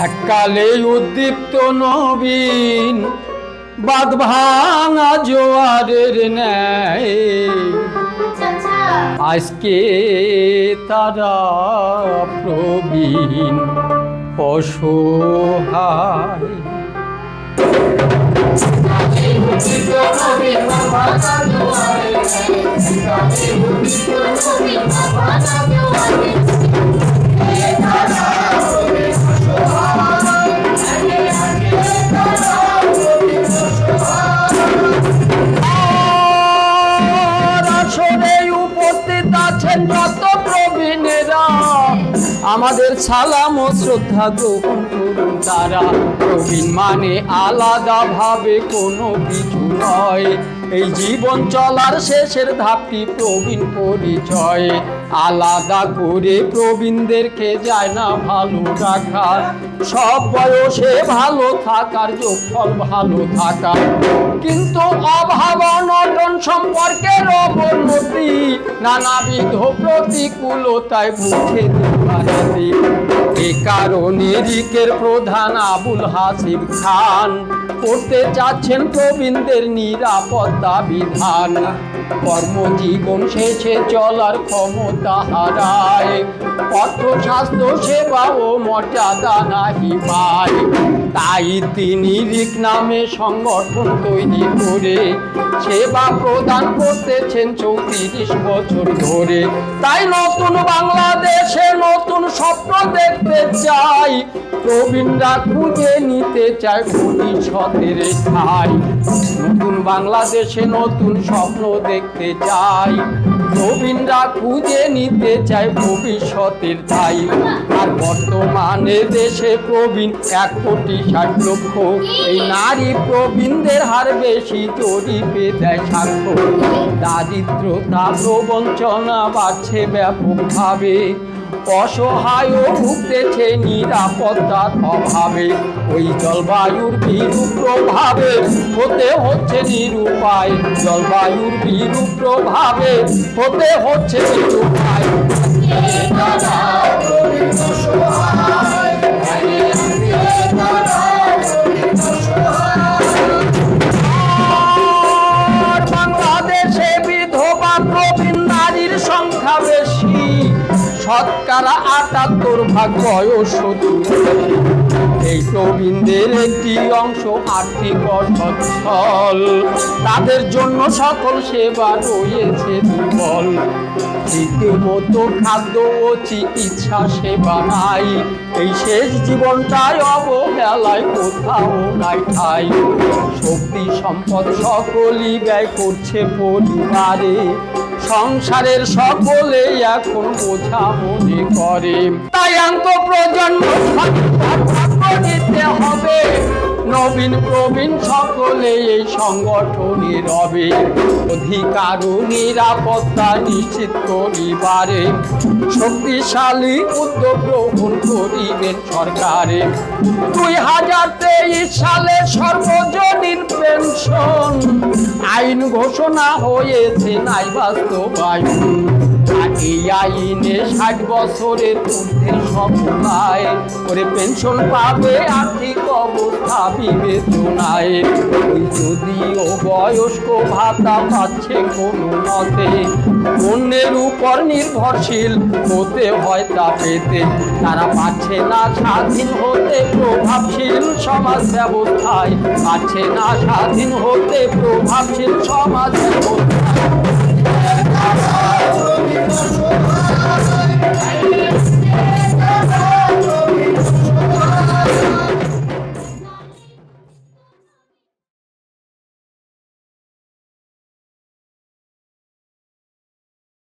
এককালে উদ্দীপ্ত নবীন বাঁধ ভাঙা জোয়ারের ন্যায় আজকে তারা প্রবীণ অসহায়। যত প্রবীণেরা আমাদের সালাম ও শ্রদ্ধা গ্রহণ করুন তারা। প্রবীণ মানে আলাদা ভাবে কোনো কিছু নয়, এই জীবন চলার শেষের ধাপটি প্রবীণ পরিচয়। আলাদা করে প্রবীণদেরকে যায় না ভালো রাখা, সব বয়সে ভালো থাকার যোগফল ভালো থাকা। কিন্তু অভাব অনটন সম্পর্কের অবনতি নানাবিধ প্রতিকূলতায় ভুগছে দিবারাত্রি। এ কারণে রিকের প্রধান আবুল হাসিব খান করতে চাচ্ছেন প্রবীণদের নিরাপত্তা বিধান। কর্মজীবন শেষে চলার ক্ষমতা হারায়, অর্থ স্বাস্থ্য সেবা ও মর্যাদা নাহি পায়। তাই তিনি রিক নামে সংগঠন তৈরি করে সেবা প্রদান করতেছেন 34 বছর ধরে। তাই নতুন বাংলাদেশে নতুন স্বপ্ন দেখতে চাই, প্রবীণরা খুঁজে নিতে চায় ভবিষ্যতের ঠাই। নতুন বাংলাদেশে নতুন স্বপ্ন দেখতে চাই, প্রবীণরা খুঁজে নিতে চায় ভবিষ্যতের ঠাই। আর বর্তমানে দেশে প্রবীণ 1,60,00,000। এই নারী প্রবীণদের হার বেশি জরিপে দেয় সাক্ষ্য। দারিদ্রতা প্রবঞ্চনা বাড়ছে ব্যাপকভাবে, অসহায় ভুগতেছে নিরাপত্তার অভাবে। ওই জলবায়ুর বিরূপ প্রভাবে হতে হচ্ছে নিরুপায়, জলবায়ুর বিরূপ প্রভাবে হতে হচ্ছে নিরুপায়। বাংলাদেশে বিধবা প্রবীণ নারীর সংখ্যা বেশি, 78% বয়স 70। এই প্রবীণদের একটি অংশ আর্থিক অসচ্ছল, তাদের জন্য সকল সেবা রয়েছে দুর্বল। রীতিমতো খাদ্য ও চিকিৎসা সেবা নাই, এই শেষ জীবনটাই অবহেলায় কোথাও নাই ঠাই। শক্তি সম্পদ সকলই ব্যয় করছে পরিবারে, সংসারের সকলে এখন বোঝা মনে করে। তাই আন্তঃপ্রজন্ম দিতে হবে, নবীন প্রবীণ সকলে এই সংগঠনে রবে। অধিকার ও নিরাপত্তা নিশ্চিত করিবারে শক্তিশালী উদ্যোগ গ্রহণ করিবেন সরকারে। 2023 সালে সর্বজনীন পেনশন আইন ঘোষণা হয়েছে, নাই বাস্তবায়ন। এই আইনে 60 বছরের ঊর্ধ্বের সকলায় করে পেনশন পাবে আর্থিক অবস্থা বিবেচনায়। যদিও বয়স্ক ভাতা পাচ্ছে কোনো মতে, অন্যের উপর নির্ভরশীল হতে হয় তা পেতে। তারা পাচ্ছে না স্বাধীন হতে প্রভাবশীল সমাজ ব্যবস্থায়, পাচ্ছে না স্বাধীন হতে প্রভাবশীল সমাজ ব্যবস্থায়।